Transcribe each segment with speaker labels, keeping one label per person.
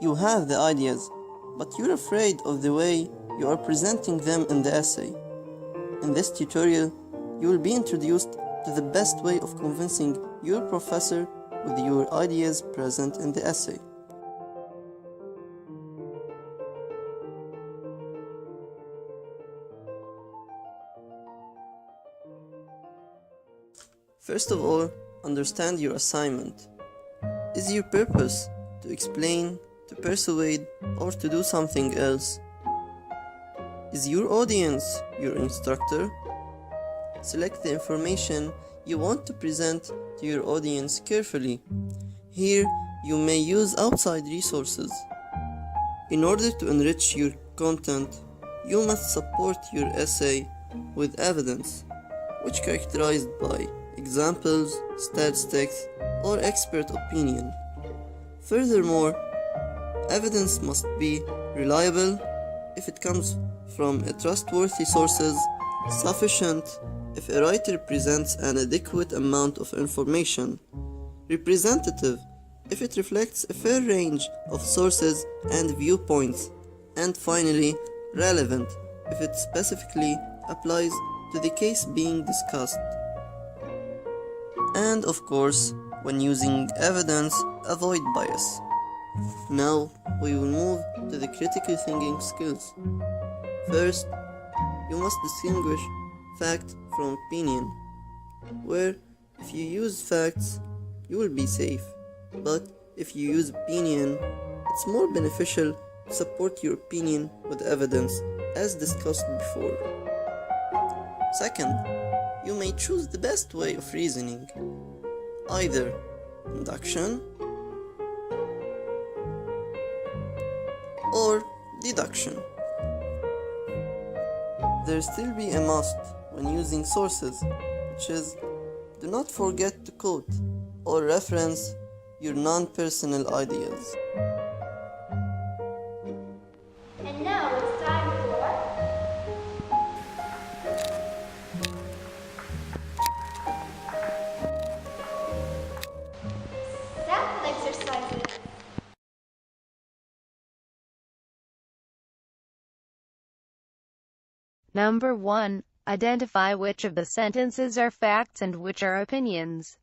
Speaker 1: You have the ideas, but you're afraid of the way you are presenting them in the essay. In this tutorial, you will be introduced to the best way of convincing your professor with your ideas present in the essay. First of all, understand your assignment. Is your purpose to explain, to persuade, or to do something else? Is your audience your instructor? Select the information you want to present to your audience carefully. Here, you may use outside resources. In order to enrich your content, you must support your essay with evidence, which characterized by examples, statistics, or expert opinion. Furthermore, evidence must be reliable if it comes from trustworthy sources, sufficient if a writer presents an adequate amount of information, representative if it reflects a fair range of sources and viewpoints, and finally, relevant if it specifically applies to the case being discussed. And of course, when using evidence, avoid bias. Now, we will move to the critical thinking skills. First, you must distinguish fact from opinion, where if you use facts, you will be safe, but if you use opinion, it's more beneficial to support your opinion with evidence, as discussed before. Second, you may choose the best way of reasoning, either induction or deduction. There still be a must when using sources, which is, do not forget to quote or reference your non-personal ideas.
Speaker 2: And now it's time for sample exercises.
Speaker 3: Number 1. Identify which of the sentences are facts and which are opinions.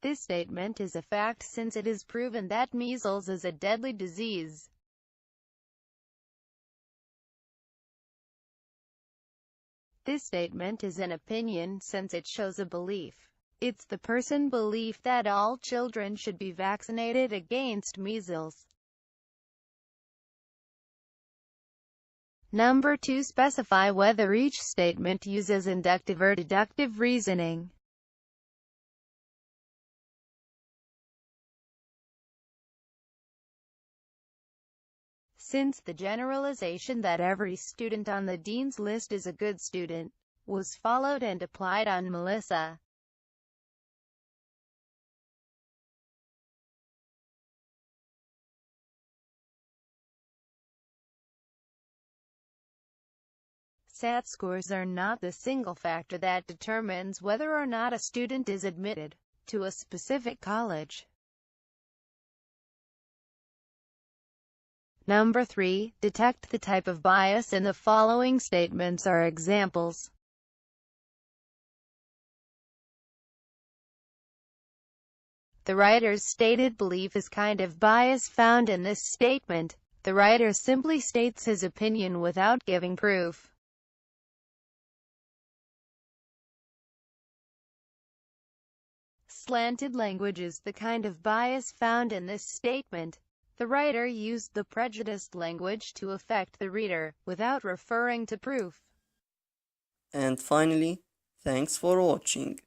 Speaker 3: This statement is a fact since it is proven that measles is a deadly disease. This statement is an opinion since it shows a belief. It's the person's belief that all children should be vaccinated against measles. Number 2. Specify whether each statement uses inductive or deductive reasoning. Since the generalization that every student on the dean's list is a good student was followed and applied on Melissa, SAT scores are not the single factor that determines whether or not a student is admitted to a specific college. Number 3. Detect the type of bias in the following statements are examples. The writer's stated belief is kind of bias found in this statement. The writer simply states his opinion without giving proof. Slanted language is the kind of bias found in this statement. The writer used the prejudiced language to affect the reader, without referring to proof.
Speaker 1: And finally, thanks for watching.